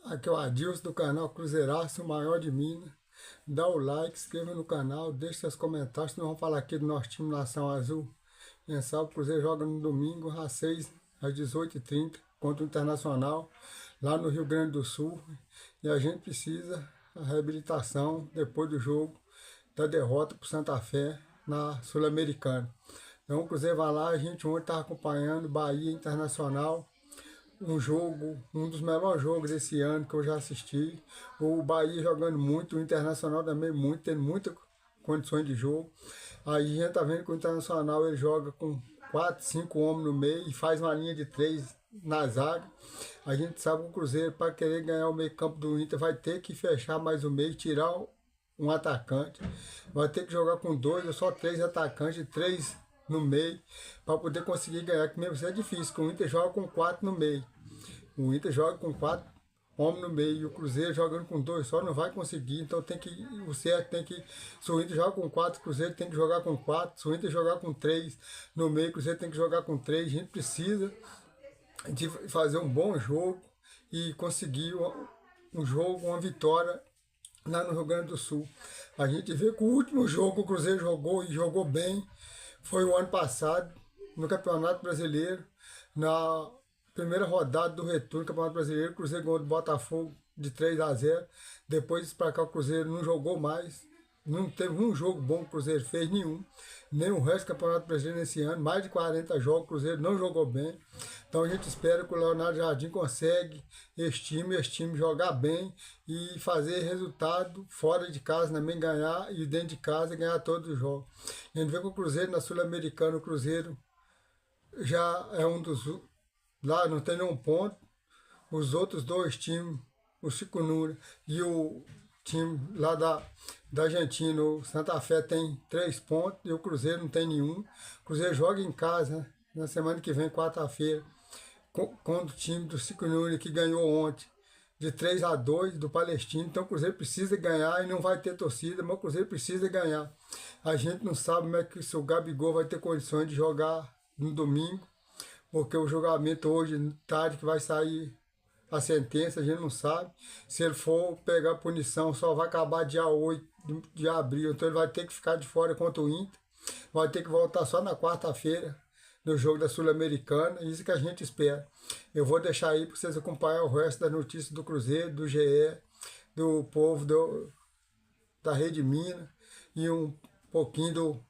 Aqui é o Adilson do canal Cruzeiraço, o maior de Minas. Dá o like, inscreva no canal, deixe seus comentários. Nós vamos falar aqui do nosso time Nação Azul. Quem sabe o Cruzeiro joga no domingo às 6, às 18h30 contra o Internacional, lá no Rio Grande do Sul. E a gente precisa da reabilitação depois do jogo da derrota para o Santa Fé na Sul-Americana. Então o Cruzeiro vai lá, a gente ontem está acompanhando Bahia Internacional. Um dos melhores jogos desse ano que eu já assisti. O Bahia jogando muito, o Internacional também muito, tendo muitas condições de jogo. Aí a gente tá vendo que o Internacional ele joga com 4, 5 homens no meio e faz uma linha de 3 na zaga. A gente sabe que o Cruzeiro, para querer ganhar o meio campo do Inter, vai ter que fechar mais o meio, tirar um atacante. Vai ter que jogar com 2 ou só 3 atacantes, 3 no meio, para poder conseguir ganhar, que mesmo isso é difícil, porque o Inter joga com 4 no meio. O Inter joga com 4 homens no meio, e o Cruzeiro jogando com 2 só não vai conseguir, então o certo tem que, se o Inter joga com 4, o Cruzeiro tem que jogar com 4, se o Inter jogar com 3 no meio, o Cruzeiro tem que jogar com 3, a gente precisa de fazer um bom jogo e conseguir um jogo, uma vitória lá no Rio Grande do Sul. A gente vê que o último jogo que o Cruzeiro jogou e jogou bem foi o ano passado, no Campeonato Brasileiro, na primeira rodada do retorno do Campeonato Brasileiro. O Cruzeiro ganhou do Botafogo de 3-0. Depois para cá o Cruzeiro não jogou mais. Não teve um jogo bom que o Cruzeiro fez, nenhum. Nem o resto do Campeonato Brasileiro nesse ano. Mais de 40 jogos, o Cruzeiro não jogou bem. Então a gente espera que o Leonardo Jardim consegue esse time jogar bem e fazer resultado fora de casa também, ganhar, e dentro de casa ganhar todos os jogos. A gente vê que o Cruzeiro na Sul-Americana, o Cruzeiro já é um dos... Lá não tem nenhum ponto. Os outros 2 times, o Chico Nura e o time lá da Argentina, o Santa Fé, tem 3 pontos e o Cruzeiro não tem nenhum. O Cruzeiro joga em casa, né, na semana que vem, quarta-feira, contra o time do Chico Nura, que ganhou ontem de 3-2 do Palestino. Então o Cruzeiro precisa ganhar e não vai ter torcida, mas o Cruzeiro precisa ganhar. A gente não sabe como é que se o Gabigol vai ter condições de jogar no domingo, porque o julgamento hoje, tarde, que vai sair a sentença, a gente não sabe. Se ele for pegar punição, só vai acabar dia 8 de abril, então ele vai ter que ficar de fora contra o Inter, vai ter que voltar só na quarta-feira, no jogo da Sul-Americana, isso que a gente espera. Eu vou deixar aí para vocês acompanhar o resto das notícias do Cruzeiro, do GE, do povo da Rede Minas, e um pouquinho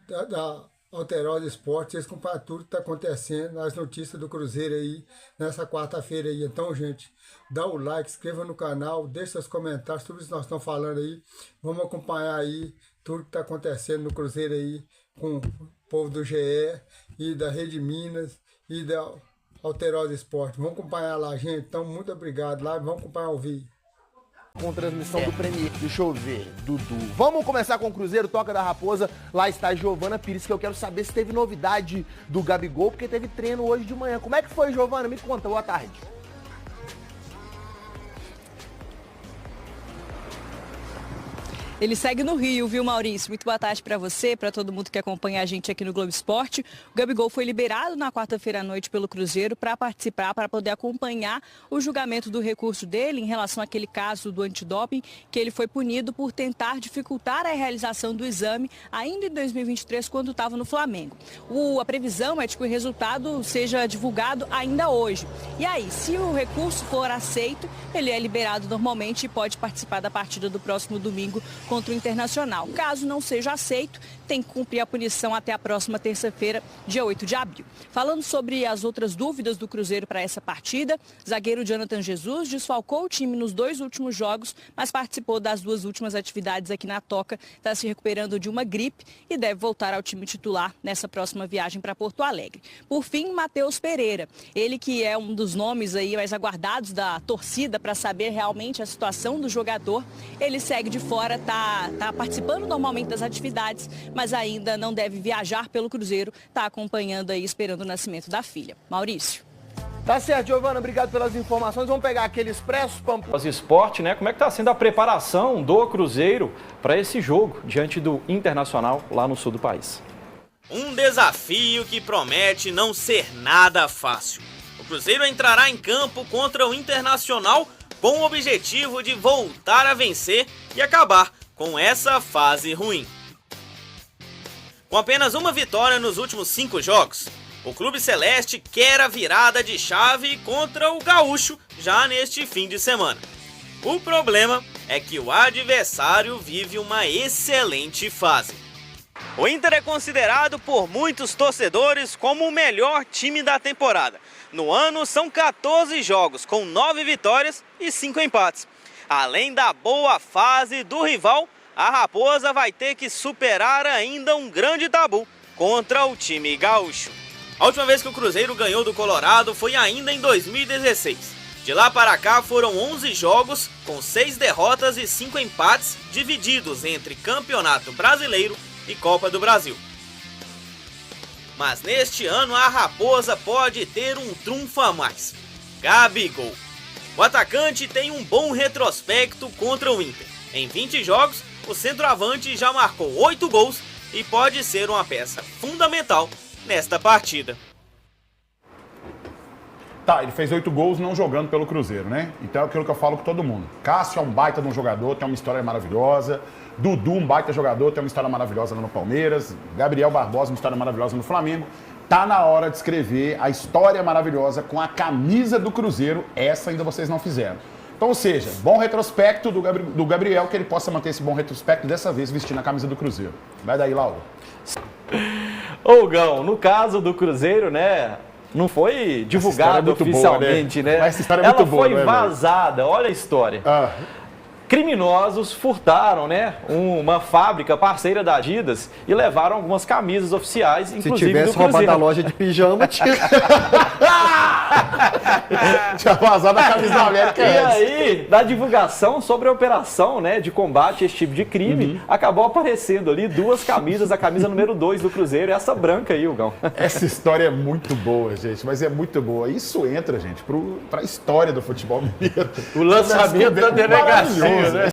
da Alterosa Esporte, vocês acompanham tudo que está acontecendo, as notícias do Cruzeiro aí, nessa quarta-feira aí. Então, gente, dá o like, inscreva no canal, deixe seus comentários, tudo isso que nós estamos falando aí. Vamos acompanhar aí tudo que está acontecendo no Cruzeiro aí, com o povo do GE e da Rede Minas e da Alterosa Esporte. Vamos acompanhar lá, gente. Então, muito obrigado lá, vamos acompanhar ao vivo. Com transmissão do Premier. Deixa eu ver, Dudu. Vamos começar com o Cruzeiro, Toca da Raposa. Lá está a Giovana Pires, que eu quero saber se teve novidade do Gabigol, porque teve treino hoje de manhã. Como é que foi, Giovana? Me conta, boa tarde. Ele segue no Rio, viu, Maurício? Muito boa tarde para você, para todo mundo que acompanha a gente aqui no Globo Esporte. O Gabigol foi liberado na quarta-feira à noite pelo Cruzeiro para participar, para poder acompanhar o julgamento do recurso dele em relação àquele caso do antidoping, que ele foi punido por tentar dificultar a realização do exame ainda em 2023, quando estava no Flamengo. A previsão é de que o resultado seja divulgado ainda hoje. E aí, se o recurso for aceito, ele é liberado normalmente e pode participar da partida do próximo domingo contra o Internacional. Caso não seja aceito, tem que cumprir a punição até a próxima terça-feira, dia 8 de abril. Falando sobre as outras dúvidas do Cruzeiro para essa partida, zagueiro Jonathan Jesus desfalcou o time nos 2 últimos jogos, mas participou das 2 últimas atividades aqui na Toca, está se recuperando de uma gripe e deve voltar ao time titular nessa próxima viagem para Porto Alegre. Por fim, Matheus Pereira, ele que é um dos nomes aí mais aguardados da torcida para saber realmente a situação do jogador, ele segue de fora, tá participando normalmente das atividades, mas ainda não deve viajar pelo Cruzeiro, está acompanhando aí, esperando o nascimento da filha. Maurício. Tá certo, Giovana, obrigado pelas informações. Vamos pegar aquele Expresso Pamplona Esporte, né? Como é que está sendo a preparação do Cruzeiro para esse jogo diante do Internacional lá no sul do país? Um desafio que promete não ser nada fácil. O Cruzeiro entrará em campo contra o Internacional com o objetivo de voltar a vencer e acabar com essa fase ruim. Com apenas uma vitória nos últimos 5 jogos, o Clube Celeste quer a virada de chave contra o Gaúcho já neste fim de semana. O problema é que o adversário vive uma excelente fase. O Inter é considerado por muitos torcedores como o melhor time da temporada. No ano, são 14 jogos, com 9 vitórias e 5 empates. Além da boa fase do rival, a Raposa vai ter que superar ainda um grande tabu contra o time gaúcho. A última vez que o Cruzeiro ganhou do Colorado foi ainda em 2016. De lá para cá foram 11 jogos, com 6 derrotas e 5 empates, divididos entre Campeonato Brasileiro e Copa do Brasil. Mas neste ano a Raposa pode ter um trunfo a mais: Gabigol. O atacante tem um bom retrospecto contra o Inter. Em 20 jogos, o centroavante já marcou 8 gols e pode ser uma peça fundamental nesta partida. Tá, ele fez 8 gols não jogando pelo Cruzeiro, né? Então é aquilo que eu falo com todo mundo. Cássio é um baita de um jogador, tem uma história maravilhosa. Dudu, um baita jogador, tem uma história maravilhosa lá no Palmeiras. Gabriel Barbosa, uma história maravilhosa no Flamengo. Tá na hora de escrever a história maravilhosa com a camisa do Cruzeiro. Essa ainda vocês não fizeram. Então, ou seja, bom retrospecto do Gabriel, que ele possa manter esse bom retrospecto dessa vez vestindo a camisa do Cruzeiro. Vai daí, Lauro. Ô, Gão, no caso do Cruzeiro, né, não foi divulgado oficialmente, boa, né? Essa história é Ela muito boa, foi vazada, olha a história. Criminosos furtaram, né, uma fábrica parceira da Adidas e levaram algumas camisas oficiais, inclusive do Cruzeiro. Se tivesse roubado a loja de pijama, tinha... tinha vazado a camisa da América. E aí, na divulgação sobre a operação, né, de combate a esse tipo de crime, acabou aparecendo ali 2 camisas, a camisa número 2 do Cruzeiro e essa branca aí, Gão. Essa história é muito boa, gente, mas é muito boa. Isso entra, gente, pra história do futebol mineiro. O lançamento da delegacia, né?